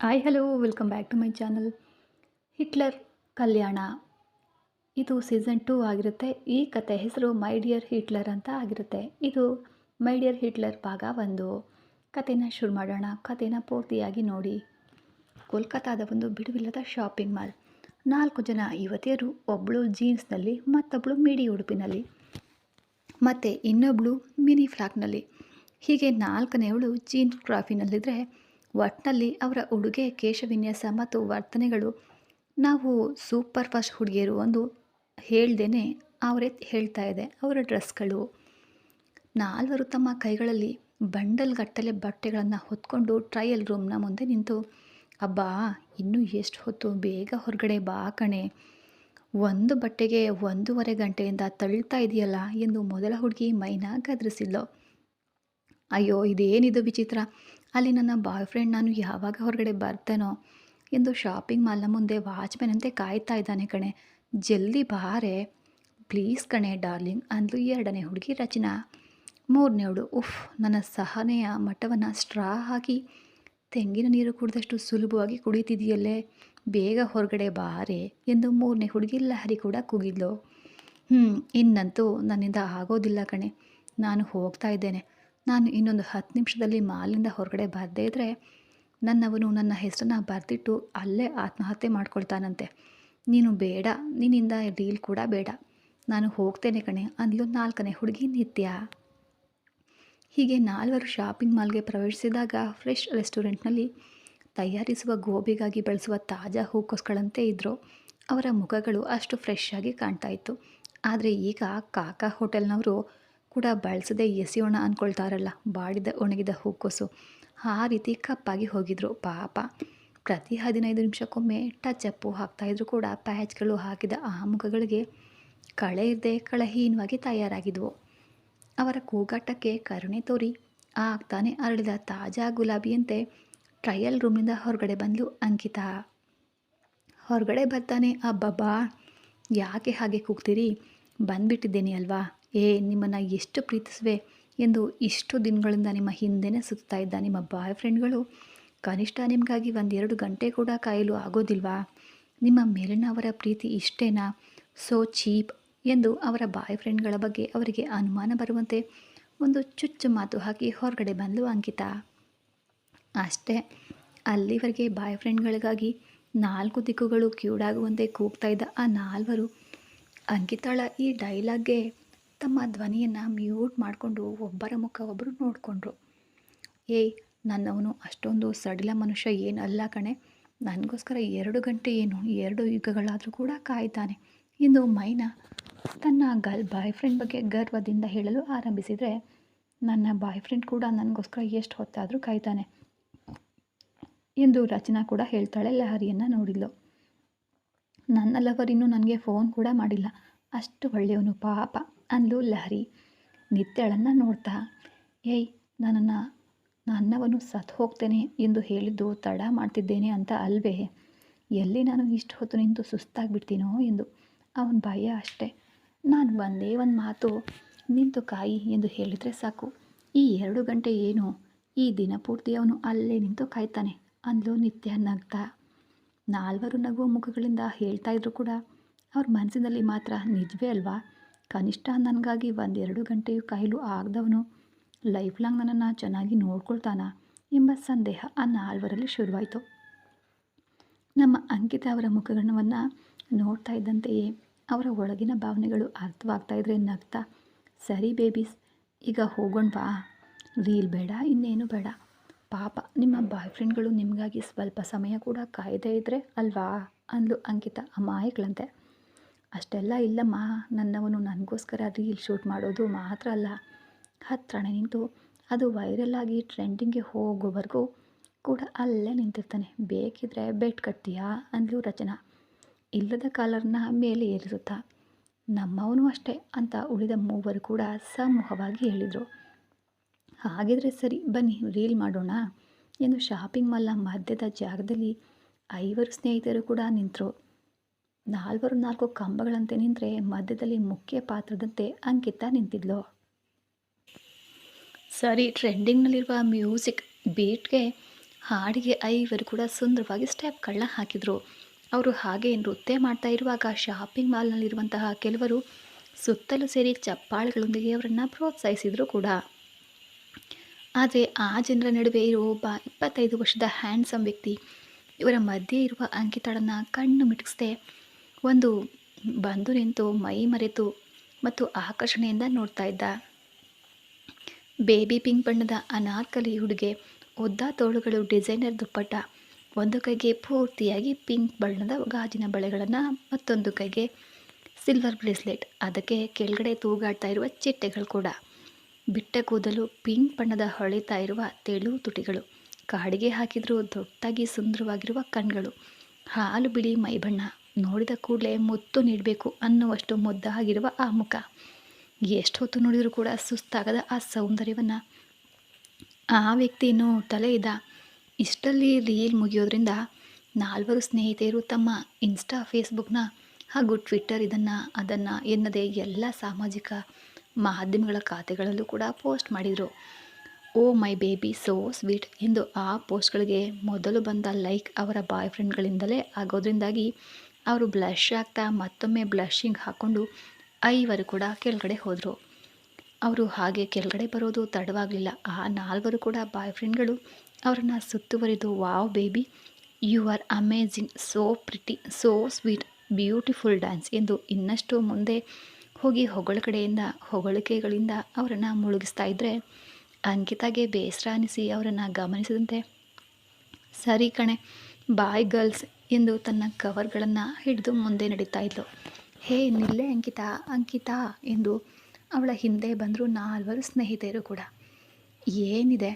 Hi hello welcome back to my channel. Hitler Kalyana ಇದು season 2 ಆಗಿರುತ್ತೆ. ಈ ಕತೆ ಹೆಸರು ಮೈ ಡಿಯರ್ ಹಿಟ್ಲರ್ ಅಂತ ಆಗಿರುತ್ತೆ. ಇದು ಮೈ ಡಿಯರ್ ಹಿಟ್ಲರ್ ಭಾಗ 1. ಕತೆನ ಶುರು ಮಾಡೋಣ. ಕತೆನ ಪೂರ್ತಿಯಾಗಿ ನೋಡಿ. ಕೋಲ್ಕತ್ತಾದ ಒಂದು ಬಿಡುವಿಲ್ಲದ ಶಾಪಿಂಗ್ ಮಾಲ್. 4 ಜನ ಯುವತಿಯರು, ಒಬ್ಬಳು ಜೀನ್ಸ್ನಲ್ಲಿ, ಮತ್ತೊಬ್ಬಳು ಮಿಡಿ ಉಡುಪಿನಲ್ಲಿ, ಮತ್ತು ಇನ್ನೊಬ್ಬಳು ಮಿನಿ ಫ್ರಾಕ್ನಲ್ಲಿ. ಹೀಗೆ 4ನೇವಳು ಜೀನ್ಸ್ ಕ್ರಾಫಿನಲ್ಲಿದ್ದರೆ, ಒಟ್ಟಿನಲ್ಲಿ ಅವರ ಉಡುಗೆ, ಕೇಶವಿನ್ಯಾಸ ಮತ್ತು ವರ್ತನೆಗಳು ನಾವು ಸೂಪರ್ ಫಾಸ್ಟ್ ಹುಡುಗಿಯರು ಒಂದು ಹೇಳ್ದೇನೆ ಅವರೇ ಹೇಳ್ತಾ ಇದೆ. ಅವರ ಡ್ರೆಸ್ಗಳು. 4ರು ತಮ್ಮ ಕೈಗಳಲ್ಲಿ ಬಂಡಲ್ ಗಟ್ಟಲೆ ಬಟ್ಟೆಗಳನ್ನು ಹೊತ್ಕೊಂಡು ಟ್ರಯಲ್ ರೂಮ್ನ ಮುಂದೆ ನಿಂತು, ಅಬ್ಬಾ ಇನ್ನೂ ಎಷ್ಟು ಹೊತ್ತು, ಬೇಗ ಹೊರಗಡೆ ಬಾ ಕಣೆ, ಒಂದು ಬಟ್ಟೆಗೆ 1.5 ಗಂಟೆಯಿಂದ ತಳ್ತಾ ಇದೆಯಲ್ಲ ಎಂದು ಮೊದಲ ಹುಡುಗಿ ಮೈನ ಗದರಿಸಿದ್ಲು. ಅಯ್ಯೋ ಇದೇನಿದು ವಿಚಿತ್ರ, ಅಲ್ಲಿ ನನ್ನ ಬಾಯ್ ಫ್ರೆಂಡ್ ನಾನು ಯಾವಾಗ ಹೊರಗಡೆ ಬರ್ತೇನೋ ಎಂದು ಶಾಪಿಂಗ್ ಮಾಲ್ನ ಮುಂದೆ ವಾಚ್ಮೆನಂತೆ ಕಾಯ್ತಾ ಇದ್ದಾನೆ ಕಣೆ, ಜಲ್ದಿ ಬಾರೆ ಪ್ಲೀಸ್ ಕಣೆ ಡಾರ್ಲಿಂಗ್ ಅಂದ್ಲು 2ನೇ ಹುಡುಗಿ ರಚನಾ. 3ನೇವಳು, ಉಫ್ ನನ್ನ ಸಹನೆಯ ಮಟ್ಟವನ್ನು ಸ್ಟ್ರಾ ಹಾಕಿ ತೆಂಗಿನ ನೀರು ಕುಡಿದಷ್ಟು ಸುಲಭವಾಗಿ ಕುಡಿತಿದೆಯಲ್ಲೇ, ಬೇಗ ಹೊರಗಡೆ ಬಾರೆ ಎಂದು 3ನೇ ಹುಡುಗಿ ಲಹರಿ ಕೂಡ ಕೂಗಿದ್ಲು. ಇನ್ನಂತೂ ನನ್ನಿಂದ ಆಗೋದಿಲ್ಲ ಕಣೆ, ನಾನು ಹೋಗ್ತಾ ಇದ್ದೇನೆ. ನಾನು ಇನ್ನೊಂದು 10 ನಿಮಿಷದಲ್ಲಿ ಮಾಲಿಂದ ಹೊರಗಡೆ ಬರದೇ ಇದ್ದರೆ ನನ್ನವನು ನನ್ನ ಹೆಸರನ್ನ ಬರೆದಿಟ್ಟು ಅಲ್ಲೇ ಆತ್ಮಹತ್ಯೆ ಮಾಡ್ಕೊಳ್ತಾನಂತೆ. ನೀನು ಬೇಡ, ನಿನ್ನಿಂದ ರೀಲ್ ಕೂಡ ಬೇಡ, ನಾನು ಹೋಗ್ತೇನೆ ಕಣೆ ಅಂದ್ಲು 4ನೇ ಹುಡುಗಿ ನಿತ್ಯ. ಹೀಗೆ 4ರು ಶಾಪಿಂಗ್ ಮಾಲ್ಗೆ ಪ್ರವೇಶಿಸಿದಾಗ ಫ್ರೆಶ್ ರೆಸ್ಟೋರೆಂಟ್ನಲ್ಲಿ ತಯಾರಿಸುವ ಗೋಬಿಗಾಗಿ ಬಳಸುವ ತಾಜಾ ಹೂಕೋಸ್ಗಳಂತೆ ಇದ್ದರು. ಅವರ ಮುಖಗಳು ಅಷ್ಟು ಫ್ರೆಶ್ ಆಗಿ ಕಾಣ್ತಾ ಇತ್ತು. ಆದರೆ ಈಗ ಕಾಕಾ ಹೋಟೆಲ್ನವರು ಕೂಡ ಬಳಸದೆ ಎಸೆಯೋಣ ಅಂದ್ಕೊಳ್ತಾರಲ್ಲ, ಬಾಡಿದ ಒಣಗಿದ ಹೂಕೋಸು, ಆ ರೀತಿ ಕಪ್ಪಾಗಿ ಹೋಗಿದ್ರು ಪಾಪ. ಪ್ರತಿ 15 ನಿಮಿಷಕ್ಕೊಮ್ಮೆ ಟಚ್ ಅಪ್ಪು ಹಾಕ್ತಾಯಿದ್ರು ಕೂಡ ಪ್ಯಾಚ್ಗಳು ಹಾಕಿದ ಆ ಮುಖಗಳಿಗೆ ಕಳೆ ಇರದೆ ಕಳಹೀನವಾಗಿ ತಯಾರಾಗಿದ್ವು. ಅವರ ಕೂಗಾಟಕ್ಕೆ ಕರುಣೆ ತೋರಿ ಆಗ್ತಾನೆ ಅರಳಿದ ತಾಜಾ ಗುಲಾಬಿಯಂತೆ ಟ್ರಯಲ್ ರೂಮಿಂದ ಹೊರಗಡೆ ಬಂದ್ಲು ಅಂಕಿತಾ. ಹೊರಗಡೆ ಬರ್ತಾನೆ, ಅಬ್ಬಬ್ಬಾ ಯಾಕೆ ಹಾಗೆ ಕೂಗ್ತೀರಿ, ಬಂದ್ಬಿಟ್ಟಿದ್ದೇನೆ ಅಲ್ವಾ, ನಿಮ್ಮನ್ನು ಎಷ್ಟು ಪ್ರೀತಿಸುವೆ ಎಂದು ಇಷ್ಟು ದಿನಗಳಿಂದ ನಿಮ್ಮ ಹಿಂದೆನೇ ಸುತ್ತಾ ಇದ್ದ ನಿಮ್ಮ ಬಾಯ್ ಫ್ರೆಂಡ್ಗಳು ಕನಿಷ್ಠ ನಿಮಗಾಗಿ 1-2 ಗಂಟೆ ಕೂಡ ಕಾಯಲು ಆಗೋದಿಲ್ವಾ, ನಿಮ್ಮ ಮೇಲಿನ ಅವರ ಪ್ರೀತಿ ಇಷ್ಟೇನಾ, ಸೋ ಚೀಪ್ ಎಂದು ಅವರ ಬಾಯ್ ಫ್ರೆಂಡ್ಗಳ ಬಗ್ಗೆ ಅವರಿಗೆ ಅನುಮಾನ ಬರುವಂತೆ ಒಂದು ಚುಚ್ಚು ಮಾತು ಹಾಕಿ ಹೊರಗಡೆ ಬಂದ್ಲು ಅಂಕಿತಾ. ಅಷ್ಟೇ, ಅಲ್ಲಿವರೆಗೆ ಬಾಯ್ ಫ್ರೆಂಡ್ಗಳಿಗಾಗಿ 4 ದಿಕ್ಕುಗಳು ಕ್ಯೂಡಾಗುವಂತೆ ಕೂಗ್ತಾ ಇದ್ದ ಆ 4ರು ಅಂಕಿತಾಳ ಈ ಡೈಲಾಗ್ಗೆ ತಮ್ಮ ಧ್ವನಿಯನ್ನು ಮ್ಯೂಟ್ ಮಾಡಿಕೊಂಡು ಒಬ್ಬರ ಮುಖ ಒಬ್ಬರು ನೋಡಿಕೊಂಡ್ರು. ನನ್ನವನು ಅಷ್ಟೊಂದು ಸಡಿಲ ಮನುಷ್ಯ ಏನಲ್ಲ ಕಣೆ, ನನಗೋಸ್ಕರ 2 ಗಂಟೆ ಏನು 2 ಯುಗಗಳಾದರೂ ಕೂಡ ಕಾಯ್ತಾನೆ ಎಂದು ಮೈನಾ ತನ್ನ ಬಾಯ್ ಫ್ರೆಂಡ್ ಬಗ್ಗೆ ಗರ್ವದಿಂದ ಹೇಳಲು ಆರಂಭಿಸಿದರೆ, ನನ್ನ ಬಾಯ್ ಫ್ರೆಂಡ್ ಕೂಡ ನನಗೋಸ್ಕರ ಎಷ್ಟು ಹೊತ್ತಾದರೂ ಕಾಯ್ತಾನೆ ಎಂದು ರಚನಾ ಕೂಡ ಹೇಳ್ತಾಳೆ. ಲಹರಿಯನ್ನು ನೋಡಿದ್ಲು. ನನ್ನ ಲವರ್ ಇನ್ನೂ ನನಗೆ ಫೋನ್ ಕೂಡ ಮಾಡಿಲ್ಲ, ಅಷ್ಟು ಒಳ್ಳೆಯವನು ಪಾಪ ಅಂದ್ಲು ಲಹರಿ ನಿತ್ಯಳನ್ನು ನೋಡ್ತಾ. ನನ್ನವನು ಸತ್ತು ಹೋಗ್ತೇನೆ ಎಂದು ಹೇಳಿದ್ದು ತಡ ಮಾಡ್ತಿದ್ದೇನೆ ಅಂತ ಅಲ್ವೇ, ಎಲ್ಲಿ ನಾನು ಇಷ್ಟು ಹೊತ್ತು ನಿಂತು ಸುಸ್ತಾಗ್ಬಿಡ್ತೀನೋ ಎಂದು ಅವನ ಭಯ ಅಷ್ಟೆ. ನಾನು ಒಂದೇ ಒಂದು ಮಾತು ನಿಂತು ಕಾಯಿ ಎಂದು ಹೇಳಿದರೆ ಸಾಕು, ಈ 2 ಗಂಟೆ ಏನು, ಈ ದಿನ ಪೂರ್ತಿ ಅವನು ಅಲ್ಲೇ ನಿಂತು ಕಾಯ್ತಾನೆ ಅಂದ್ಲು ನಿತ್ಯ ನಗ್ತಾ. 4ರು ನಗುವ ಮುಖಗಳಿಂದ ಹೇಳ್ತಾ ಇದ್ರು ಕೂಡ ಅವ್ರ ಮನಸ್ಸಿನಲ್ಲಿ ಮಾತ್ರ, ನಿಜವೇ ಅಲ್ವಾ, ಕನಿಷ್ಠ ನನಗಾಗಿ 1-2 ಗಂಟೆಯು ಕಾಯಲು ಆಗದವನು ಲೈಫ್ ಲಾಂಗ್ ನನ್ನನ್ನು ಚೆನ್ನಾಗಿ ನೋಡ್ಕೊಳ್ತಾನ ಎಂಬ ಸಂದೇಹ ಆ 4ರಲ್ಲಿ ಶುರುವಾಯಿತು. ನಮ್ಮ ಅಂಕಿತ ಅವರ ಮುಖಗಣವನ್ನು ನೋಡ್ತಾ ಇದ್ದಂತೆಯೇ ಅವರ ಒಳಗಿನ ಭಾವನೆಗಳು ಅರ್ಥವಾಗ್ತಾ ಇದ್ರೆ ನಗ್ತಾ, ಸರಿ ಬೇಬೀಸ್, ಈಗ ಹೋಗೋಣವಾ, ರೀಲ್ ಬೇಡ, ಇನ್ನೇನು ಬೇಡ, ಪಾಪ ನಿಮ್ಮ ಬಾಯ್ ಫ್ರೆಂಡ್ಗಳು ನಿಮಗಾಗಿ ಸ್ವಲ್ಪ ಸಮಯ ಕೂಡ ಕಾಯದೇ ಇದ್ದರೆ ಅಲ್ವಾ ಅಂದ್ಲು ಅಂಕಿತ ಅಮಾಯಕಳಂತೆ. ಅಷ್ಟೆಲ್ಲ ಇಲ್ಲಮ್ಮ, ನನ್ನವನು ನನಗೋಸ್ಕರ ರೀಲ್ ಶೂಟ್ ಮಾಡೋದು ಮಾತ್ರ ಅಲ್ಲ, ಹತ್ರನೇ ನಿಂತು ಅದು ವೈರಲ್ ಆಗಿ ಟ್ರೆಂಡಿಂಗ್ಗೆ ಹೋಗೋವರೆಗೂ ಕೂಡ ಅಲ್ಲೇ ನಿಂತಿರ್ತಾನೆ, ಬೇಕಿದ್ರೆ ಬೆಟ್ ಕಟ್ತೀಯಾ ಅಂದ್ಲು ರಚನಾ ಇಲ್ಲದ ಕಾಲರ್ನ ಮೇಲೆ ಏರಿಸುತ್ತಾ. ನಮ್ಮವನು ಅಷ್ಟೇ ಅಂತ ಉಳಿದ 3ರು ಕೂಡ ಸಮೂಹವಾಗಿ ಹೇಳಿದರು. ಹಾಗಿದ್ರೆ ಸರಿ ಬನ್ನಿ ರೀಲ್ ಮಾಡೋಣ ಎಂದು ಶಾಪಿಂಗ್ ಮಾಲ್ನ ಮಧ್ಯದ ಜಾಗದಲ್ಲಿ 5 ಸ್ನೇಹಿತರು ಕೂಡ ನಿಂತರು. 4 ಕಂಬಗಳಂತೆ ನಿಂತರೆ ಮಧ್ಯದಲ್ಲಿ ಮುಖ್ಯ ಪಾತ್ರದಂತೆ ಅಂಕಿತ ನಿಂತಿದ್ಲು. ಸರಿ ಟ್ರೆಂಡಿಂಗ್ನಲ್ಲಿರುವ ಮ್ಯೂಸಿಕ್ ಬೀಟ್ಗೆ ಹಾಡಿಗೆ ಐವರು ಕೂಡ ಸುಂದರವಾಗಿ ಸ್ಟೆಪ್ಗಳನ್ನ ಹಾಕಿದರು. ಅವರು ಹಾಗೆ ನೃತ್ಯ ಮಾಡ್ತಾ ಇರುವಾಗ ಶಾಪಿಂಗ್ ಮಾಲ್ನಲ್ಲಿರುವಂತಹ ಕೆಲವರು ಸುತ್ತಲೂ ಸೇರಿ ಚಪ್ಪಾಳೆಗಳೊಂದಿಗೆ ಅವರನ್ನು ಪ್ರೋತ್ಸಾಹಿಸಿದರು ಕೂಡ. ಆದರೆ ಆ ಜನರ ನಡುವೆ ಇರುವ ಒಬ್ಬ 25 ವರ್ಷದ ಹ್ಯಾಂಡ್ಸಮ್ ವ್ಯಕ್ತಿ ಇವರ ಮಧ್ಯೆ ಇರುವ ಅಂಕಿತಾಳನ್ನು ಕಣ್ಣು ಮಿಟುಕಿಸದೆ ಒಂದು ಬಂದು ನಿಂತು ಮೈ ಮರೆತು ಮತ್ತು ಆಕರ್ಷಣೆಯಿಂದ ನೋಡ್ತಾ ಇದ್ದ. ಬೇಬಿ ಪಿಂಕ್ ಬಣ್ಣದ ಅನಾರ್ಕಲಿ ಹುಡುಗೆ, ಉದ್ದ ತೋಳುಗಳು, ಡಿಸೈನರ್ ದುಪ್ಪಟ್ಟ, ಒಂದು ಕೈಗೆ ಪೂರ್ತಿಯಾಗಿ ಪಿಂಕ್ ಬಣ್ಣದ ಗಾಜಿನ ಬಳೆಗಳನ್ನು, ಮತ್ತೊಂದು ಕೈಗೆ ಸಿಲ್ವರ್ ಬ್ರೇಸ್ಲೆಟ್, ಅದಕ್ಕೆ ಕೆಳಗಡೆ ತೂಗಾಡ್ತಾ ಇರುವ ಚಿಟ್ಟೆಗಳು ಕೂಡ, ಬಿಟ್ಟ ಕೂದಲು, ಪಿಂಕ್ ಬಣ್ಣದ ಹೊಳಿತಾ ಇರುವ ತೆಳು ತುಟಿಗಳು, ಕಾಡಿಗೆ ಹಾಕಿದರೂ ದೊಡ್ಡದಾಗಿ ಸುಂದರವಾಗಿರುವ ಕಣ್ಗಳು, ಹಾಲು ಬಿಳಿ ಮೈಬಣ್ಣ, ನೋಡಿದ ಕೂಡಲೇ ಮುತ್ತು ನೀಡಬೇಕು ಅನ್ನುವಷ್ಟು ಮುದ್ದಾಗಿರುವ ಆ ಮುಖ, ಎಷ್ಟು ಹೊತ್ತು ನೋಡಿದರೂ ಕೂಡ ಸುಸ್ತಾಗದ ಆ ಸೌಂದರ್ಯವನ್ನು ಆ ವ್ಯಕ್ತಿ ನೋಡ್ತಲೇ ಇದ್ದ. ಇಷ್ಟರಲ್ಲಿ ರೀಲ್ ಮುಗಿಯೋದ್ರಿಂದ 4 ಸ್ನೇಹಿತೆಯರು ತಮ್ಮ ಇನ್ಸ್ಟಾ, ಫೇಸ್ಬುಕ್ನ ಹಾಗೂ ಟ್ವಿಟ್ಟರ್ ಅದನ್ನು ಎನ್ನದೇ ಎಲ್ಲ ಸಾಮಾಜಿಕ ಮಾಧ್ಯಮಗಳ ಖಾತೆಗಳಲ್ಲೂ ಕೂಡ ಪೋಸ್ಟ್ ಮಾಡಿದರು. ಓ ಮೈ ಬೇಬಿ ಸೋ ಸ್ವೀಟ್ ಎಂದು ಆ ಪೋಸ್ಟ್ಗಳಿಗೆ ಮೊದಲು ಬಂದ ಲೈಕ್ ಅವರ ಬಾಯ್ ಫ್ರೆಂಡ್ಗಳಿಂದಲೇ ಆಗೋದ್ರಿಂದಾಗಿ ಅವರು ಬ್ಲಷ್ ಆಗ್ತಾ ಮತ್ತೊಮ್ಮೆ ಬ್ಲಷಿಂಗ್ ಹಾಕ್ಕೊಂಡು ಐವರು ಕೂಡ ಕೆಳಗಡೆ ಹೋದರು. ಅವರು ಹಾಗೆ ಕೆಳಗಡೆ ಬರೋದು ತಡವಾಗಲಿಲ್ಲ. ಆ 4 ಕೂಡ ಬಾಯ್ ಫ್ರೆಂಡ್ಗಳು ಅವರನ್ನು ಸುತ್ತುವರಿದು, wow baby, you are amazing, so pretty, so sweet, beautiful dance ಎಂದು ಇನ್ನಷ್ಟು ಮುಂದೆ ಹೋಗಿ ಹೊಗಳಿಕೆಗಳಿಂದ ಅವರನ್ನು ಮುಳುಗಿಸ್ತಾ ಇದ್ದರೆ, ಅಂಕಿತಾಗೆ ಬೇಸರ ಅನಿಸಿ ಅವರನ್ನು ಗಮನಿಸಿದಂತೆ, ಸರಿ ಕಣೆ ಬಾಯ್ ಗರ್ಲ್ಸ್ ಎಂದು ತನ್ನ ಕವರ್ಗಳನ್ನು ಹಿಡಿದು ಮುಂದೆ ನಡೀತಾ ಇದ್ಲು. ಹೇ ನಿಲ್ಲೆ ಅಂಕಿತಾ, ಅಂಕಿತಾ ಎಂದು ಅವಳ ಹಿಂದೆ ಬಂದರು 4 ಸ್ನೇಹಿತೆಯರು ಕೂಡ. ಏನಿದೆ,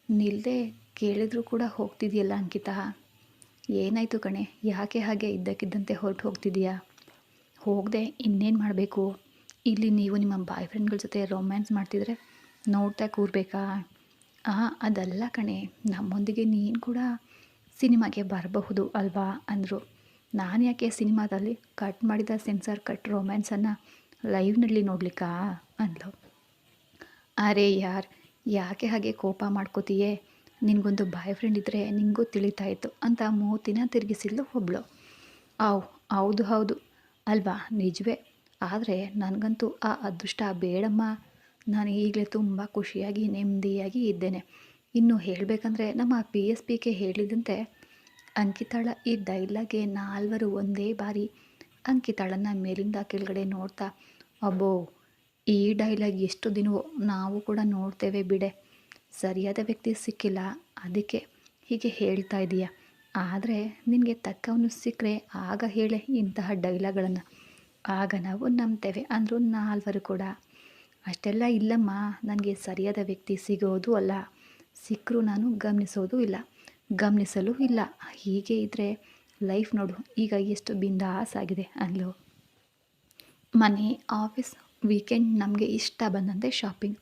ನಿಲ್ಲದೆ ಕೇಳಿದ್ರು ಕೂಡ ಹೋಗ್ತಿದೆಯಲ್ಲ ಅಂಕಿತಾ, ಏನಾಯಿತು ಕಣೆ, ಯಾಕೆ ಹಾಗೆ ಇದ್ದಕ್ಕಿದ್ದಂತೆ ಹೊರಟು ಹೋಗ್ತಿದೀಯಾ? ಹೋಗದೆ ಇನ್ನೇನು ಮಾಡಬೇಕು? ಇಲ್ಲಿ ನೀವು ನಿಮ್ಮ ಬಾಯ್ ಫ್ರೆಂಡ್ಗಳ ಜೊತೆ ರೊಮ್ಯಾನ್ಸ್ ಮಾಡ್ತಿದ್ರೆ ನೋಡ್ತಾ ಕೂರಬೇಕಾ? ಅದಲ್ಲ ಕಣೆ, ನಮ್ಮೊಂದಿಗೆ ನೀನು ಕೂಡ ಸಿನಿಮಾಗೆ ಬರಬಹುದು ಅಲ್ವಾ ಅಂದರು. ನಾನು ಯಾಕೆ ಸಿನಿಮಾದಲ್ಲಿ ಕಟ್ ಮಾಡಿದ ಸೆನ್ಸಾರ್ ಕಟ್ ರೊಮ್ಯಾನ್ಸನ್ನು ಲೈವ್ನಲ್ಲಿ ನೋಡ್ಲಿಕ್ಕಾ ಅಂದ್ಲು. ಅರೆ ಯಾರ್, ಯಾಕೆ ಹಾಗೆ ಕೋಪ ಮಾಡ್ಕೋತೀಯೇ? ನಿನಗೊಂದು ಬಾಯ್ ಫ್ರೆಂಡ್ ಇದ್ದರೆ ನಿನಗೂ ತಿಳಿತಾ ಇತ್ತು ಅಂತ ಮೂತಿನ ತಿರುಗಿಸಿದ್ಲು ಒಬ್ಳು. ಹೌದು ಹೌದು ಅಲ್ವಾ, ನಿಜವೇ. ಆದರೆ ನನಗಂತೂ ಆ ಅದೃಷ್ಟ ಬೇಡಮ್ಮ. ನಾನು ಈಗಲೇ ತುಂಬ ಖುಷಿಯಾಗಿ ನೆಮ್ಮದಿಯಾಗಿ ಇದ್ದೇನೆ. ಇನ್ನು ಹೇಳಬೇಕಂದ್ರೆ ನಮ್ಮ PSPK ಹೇಳಿದಂತೆ ಅಂಕಿತಾಳ ಈ ಡೈಲಾಗ್ಗೆ 4 ಒಂದೇ ಬಾರಿ ಅಂಕಿತಾಳನ್ನು ಮೇಲಿಂದ ಕೆಳಗಡೆ ನೋಡ್ತಾ, ಅಬ್ಬೋ ಈ ಡೈಲಾಗ್ ಎಷ್ಟು ದಿನವೋ ನಾವು ಕೂಡ ನೋಡ್ತೇವೆ ಬಿಡೆ, ಸರಿಯಾದ ವ್ಯಕ್ತಿ ಸಿಕ್ಕಿಲ್ಲ ಅದಕ್ಕೆ ಹೀಗೆ ಹೇಳ್ತಾ ಇದೀಯ. ಆದರೆ ನಿನಗೆ ತಕ್ಕವನು ಸಿಕ್ಕರೆ ಆಗ ಹೇಳೆ ಇಂತಹ ಡೈಲಾಗ್ಗಳನ್ನು, ಆಗ ನಾವು ನಂಬ್ತೇವೆ ಅಂದರು 4 ಕೂಡ. ಅಷ್ಟೆಲ್ಲ ಇಲ್ಲಮ್ಮ, ನನಗೆ ಸರಿಯಾದ ವ್ಯಕ್ತಿ ಸಿಗೋದು ಅಲ್ಲ, ಸಿಕ್ಕರೂ ನಾನು ಗಮನಿಸಲೂ ಇಲ್ಲ. ಹೀಗೆ ಇದ್ದರೆ ಲೈಫ್ ನೋಡು ಈಗ ಎಷ್ಟು ಬಿಂದಾಸ್ ಆಗಿದೆ ಅಂದ್ಲು. ಮನೆ, ಆಫೀಸ್, ವೀಕೆಂಡ್ ನಮಗೆ ಇಷ್ಟ ಬಂದಂತೆ ಶಾಪಿಂಗ್,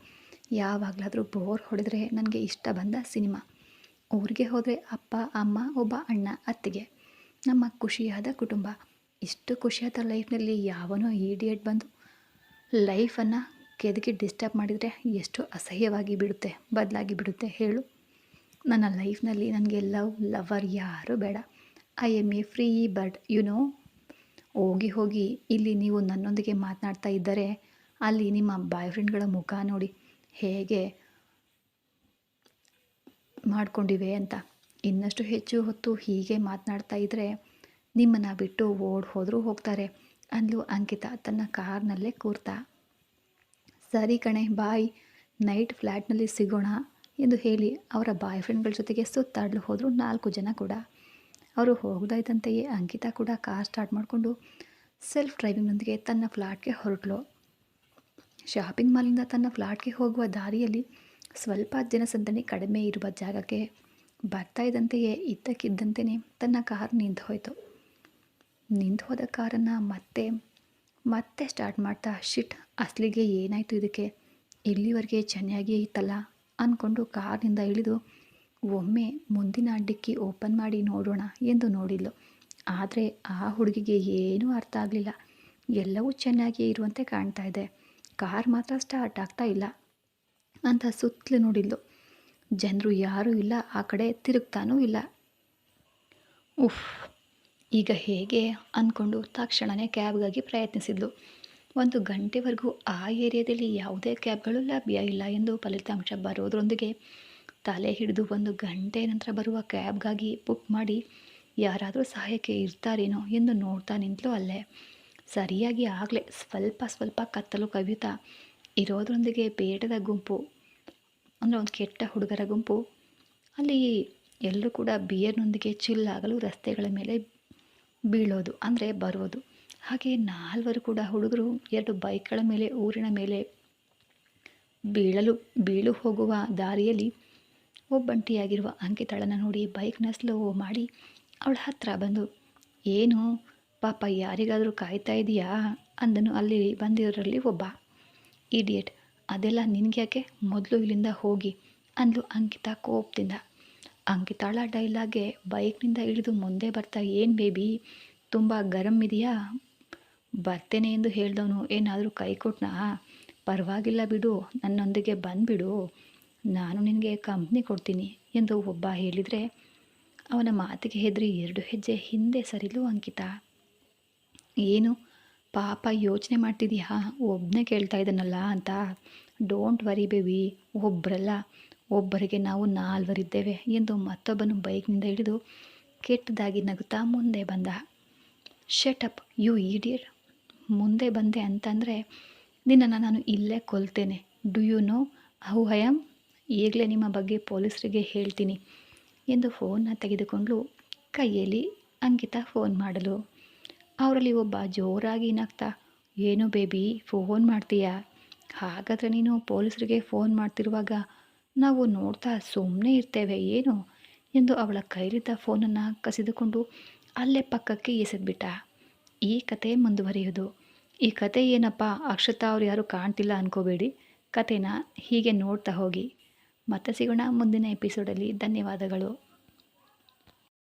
ಯಾವಾಗಲಾದರೂ ಬೋರ್ ಹೊಡೆದ್ರೆ ನನಗೆ ಇಷ್ಟ ಬಂದ ಸಿನಿಮಾ, ಊರಿಗೆ ಹೋದರೆ ಅಪ್ಪ ಅಮ್ಮ, ಒಬ್ಬ ಅಣ್ಣ ಅತ್ತಿಗೆ, ನಮ್ಮ ಖುಷಿಯಾದ ಕುಟುಂಬ. ಇಷ್ಟು ಖುಷಿಯಾದ ಲೈಫ್ನಲ್ಲಿ ಯಾವನೋ ಈಡಿಯಟ್ ಬಂದು ಲೈಫನ್ನು ಕೆದಕಿ ಡಿಸ್ಟರ್ಬ್ ಮಾಡಿದರೆ ಎಷ್ಟು ಅಸಹ್ಯವಾಗಿ ಬದಲಾಗಿ ಬಿಡುತ್ತೆ ಹೇಳು. ನನ್ನ ಲೈಫ್ನಲ್ಲಿ ನನಗೆ ಲವರ್ ಯಾರೂ ಬೇಡ. I am a free bird no. ಹೋಗಿ ಇಲ್ಲಿ ನೀವು ನನ್ನೊಂದಿಗೆ ಮಾತನಾಡ್ತಾ ಇದ್ದರೆ ಅಲ್ಲಿ ನಿಮ್ಮ ಬಾಯ್ ಫ್ರೆಂಡ್ಗಳ ಮುಖ ನೋಡಿ ಹೇಗೆ ಮಾಡ್ಕೊಂಡಿವೆ ಅಂತ. ಇನ್ನಷ್ಟು ಹೆಚ್ಚು ಹೊತ್ತು ಹೀಗೆ ಮಾತನಾಡ್ತಾ ಇದ್ದರೆ ನಿಮ್ಮನ್ನು ಬಿಟ್ಟು ಹೋದರೂ ಹೋಗ್ತಾರೆ ಅಂದ್ಲು ಅಂಕಿತಾ ತನ್ನ ಕಾರ್ನಲ್ಲೇ ಕೂರ್ತಾ. ಸರಿ ಕಣೆ ಬಾಯ್, ನೈಟ್ ಫ್ಲ್ಯಾಟ್ನಲ್ಲಿ ಸಿಗೋಣ ಎಂದು ಹೇಳಿ ಅವರ ಬಾಯ್ ಫ್ರೆಂಡ್ಗಳ ಜೊತೆಗೆ ಸುತ್ತಾಡಲು ಹೋದರು 4 ಜನ ಕೂಡ. ಅವರು ಹೋಗ್ತಾ ಇದ್ದಂತೆಯೇ ಅಂಕಿತಾ ಕೂಡ ಕಾರ್ ಸ್ಟಾರ್ಟ್ ಮಾಡಿಕೊಂಡು ಸೆಲ್ಫ್ ಡ್ರೈವಿಂಗ್ನೊಂದಿಗೆ ತನ್ನ ಫ್ಲಾಟ್ಗೆ ಹೊರಟಳು. ಶಾಪಿಂಗ್ ಮಾಲಿಂದ ತನ್ನ ಫ್ಲಾಟ್ಗೆ ಹೋಗುವ ದಾರಿಯಲ್ಲಿ ಸ್ವಲ್ಪ ಜನಸಂದಣಿ ಕಡಿಮೆ ಇರುವ ಜಾಗಕ್ಕೆ ಬರ್ತಾ ಇದ್ದಂತೆಯೇ ಇದ್ದಕ್ಕಿದ್ದಂತೆಯೇ ತನ್ನ ಕಾರ್ ನಿಂತು ಹೋದ ಕಾರನ್ನು ಮತ್ತೆ ಸ್ಟಾರ್ಟ್ ಮಾಡ್ತಾ, ಶಿಟ್, ಅಸಲಿಗೆ ಏನಾಯಿತು ಇದಕ್ಕೆ, ಇಲ್ಲಿವರೆಗೆ ಚೆನ್ನಾಗಿಯೇ ಇತ್ತಲ್ಲ ಅಂದ್ಕೊಂಡು ಕಾರ್ನಿಂದ ಇಳಿದು ಒಮ್ಮೆ ಮುಂದಿನ ಡಿಕ್ಕಿ ಓಪನ್ ಮಾಡಿ ನೋಡೋಣ ಎಂದು ನೋಡಿದ್ಲು. ಆದರೆ ಆ ಹುಡುಗಿಗೆ ಏನೂ ಅರ್ಥ ಆಗಲಿಲ್ಲ. ಎಲ್ಲವೂ ಚೆನ್ನಾಗಿಯೇ ಇರುವಂತೆ ಕಾಣ್ತಾ ಇದೆ, ಕಾರ್ ಮಾತ್ರ ಸ್ಟಾರ್ಟ್ ಆಗ್ತಾ ಇಲ್ಲ ಅಂತ ಸುತ್ತಲೂ ನೋಡಿದ್ಲು. ಜನರು ಯಾರೂ ಇಲ್ಲ, ಆ ಕಡೆ ತಿರುಗ್ತಾನೂ ಇಲ್ಲ. ಉಫ್, ಈಗ ಹೇಗೆ ಅಂದ್ಕೊಂಡು ತಕ್ಷಣವೇ ಕ್ಯಾಬ್ಗಾಗಿ ಪ್ರಯತ್ನಿಸಿದ್ಲು. 1 ಗಂಟೆವರೆಗೂ ಆ ಏರಿಯಾದಲ್ಲಿ ಯಾವುದೇ ಕ್ಯಾಬ್ಗಳು ಲಭ್ಯ ಇಲ್ಲ ಎಂದು ಫಲಿತಾಂಶ ಬರೋದರೊಂದಿಗೆ ತಲೆ ಹಿಡಿದು 1 ಗಂಟೆ ನಂತರ ಬರುವ ಕ್ಯಾಬ್ಗಾಗಿ ಬುಕ್ ಮಾಡಿ ಯಾರಾದರೂ ಸಹಾಯಕ್ಕೆ ಇರ್ತಾರೇನೋ ಎಂದು ನೋಡ್ತಾ ನಿಂತಳು ಅಲ್ಲೇ. ಸರಿಯಾಗಿ ಆಗಲೇ ಸ್ವಲ್ಪ ಸ್ವಲ್ಪ ಕತ್ತಲು ಕವಿಯುತ್ತಾ ಇರೋದರೊಂದಿಗೆ ಬೇಡದ ಗುಂಪು, ಅಂದರೆ ಒಂದು ಕೆಟ್ಟ ಹುಡುಗರ ಗುಂಪು, ಅಲ್ಲಿ ಎಲ್ಲರೂ ಕೂಡ ಬಿಯರ್ನೊಂದಿಗೆ ಚಿಲ್ಲಾಗಲು ರಸ್ತೆಗಳ ಮೇಲೆ ಬೀಳೋದು, ಅಂದರೆ ಬರೋದು. ಹಾಗೆ 4 ಕೂಡ ಹುಡುಗರು 2 ಬೈಕ್ಗಳ ಮೇಲೆ ಊರಿನ ಮೇಲೆ ಬೀಳು ಹೋಗುವ ದಾರಿಯಲ್ಲಿ ಒಬ್ಬಂಟಿಯಾಗಿರುವ ಅಂಕಿತಳನ್ನು ನೋಡಿ ಬೈಕ್ನ ಸ್ಲೋ ಮಾಡಿ ಅವಳ ಹತ್ರ ಬಂದು, ಏನು ಪಾಪ ಯಾರಿಗಾದರೂ ಕಾಯ್ತಾ ಇದೆಯಾ ಅಂದನು ಅಲ್ಲಿ ಬಂದಿರೋರಲ್ಲಿ ಒಬ್ಬ. ಇಡಿಯಟ್, ಅದೆಲ್ಲ ನಿನಗ್ಯಾಕೆ, ಮೊದಲು ಇಲ್ಲಿಂದ ಹೋಗಿ ಅಂದ್ಲು ಅಂಕಿತಾ ಕೋಪದಿಂದ. ಅಂಕಿತಾಳ ಡೈಲಾಗ್ಗೆ ಬೈಕ್ನಿಂದ ಇಳಿದು ಮುಂದೆ ಬರ್ತಾ, ಏನು ಬೇಬಿ ತುಂಬ ಗರಂ ಇದೆಯಾ, ಬರ್ತೇನೆ ಎಂದು ಹೇಳಿದವನು ಏನಾದರೂ ಕೈ ಕೊಟ್ನಾ, ಪರವಾಗಿಲ್ಲ ಬಿಡು, ನನ್ನೊಂದಿಗೆ ಬಂದುಬಿಡು, ನಾನು ನಿನಗೆ ಕಂಪ್ನಿ ಕೊಡ್ತೀನಿ ಎಂದು ಒಬ್ಬ ಹೇಳಿದರೆ ಅವನ ಮಾತಿಗೆ ಹೆದರಿ 2 ಹೆಜ್ಜೆ ಹಿಂದೆ ಸರಿಲು ಅಂಕಿತಾ. ಏನು ಪಾಪ ಯೋಚನೆ ಮಾಡ್ತಿದ್ಯಾ, ಒಬ್ಬನೇ ಕೇಳ್ತಾ ಇದ್ದಾನಲ್ಲ ಅಂತ. ಡೋಂಟ್ ವರಿ ಬೇಬಿ, ಒಬ್ಬರಲ್ಲ ಒಬ್ಬರಿಗೆ ನಾವು 4 ಇದ್ದೇವೆ ಎಂದು ಮತ್ತೊಬ್ಬನು ಬೈಕ್ನಿಂದ ಇಳಿದು ಕೆಟ್ಟದಾಗಿ ನಗುತ್ತಾ ಮುಂದೆ ಬಂದ. ಶಟ್ ಅಪ್ ಯು ಈಡಿಯಟ್, ಮುಂದೆ ಬಂದೆ ಅಂತಂದರೆ ನಿನ್ನನ್ನು ನಾನು ಇಲ್ಲೇ ಕೊಲ್ತೇನೆ. Do you know how I am, ಈಗಲೇ ನಿಮ್ಮ ಬಗ್ಗೆ ಪೊಲೀಸರಿಗೆ ಹೇಳ್ತೀನಿ ಎಂದು ಫೋನ್ನ ತೆಗೆದುಕೊಂಡು ಕೈಯಲ್ಲಿ ಅಂಕಿತಾ ಫೋನ್ ಮಾಡಲು. ಅವರಲ್ಲಿ ಒಬ್ಬ ಜೋರಾಗಿ ನಗ್ತಾ, ಏನು ಬೇಬಿ ಫೋನ್ ಮಾಡ್ತೀಯಾ, ಹಾಗಾದರೆ ನೀನು ಪೊಲೀಸರಿಗೆ ಫೋನ್ ಮಾಡ್ತಿರುವಾಗ ನಾವು ನೋಡ್ತಾ ಸುಮ್ಮನೆ ಇರ್ತೇವೆ ಏನು ಎಂದು ಅವಳ ಕೈಲಿದ್ದ ಫೋನನ್ನು ಕಸಿದುಕೊಂಡು ಅಲ್ಲೇ ಪಕ್ಕಕ್ಕೆ ಎಸೆದ್ಬಿಟ್ಟ. ಈ ಕತೆ ಮುಂದುವರಿಯೋದು. ಈ ಕತೆ ಏನಪ್ಪ, ಅಕ್ಷತಾ ಅವ್ರು ಯಾರೂ ಕಾಣ್ತಿಲ್ಲ ಅಂದ್ಕೋಬೇಡಿ, ಕತೆನ ಹೀಗೆ ನೋಡ್ತಾ ಹೋಗಿ. ಮತ್ತೆ ಸಿಗೋಣ ಮುಂದಿನ ಎಪಿಸೋಡಲ್ಲಿ. ಧನ್ಯವಾದಗಳು.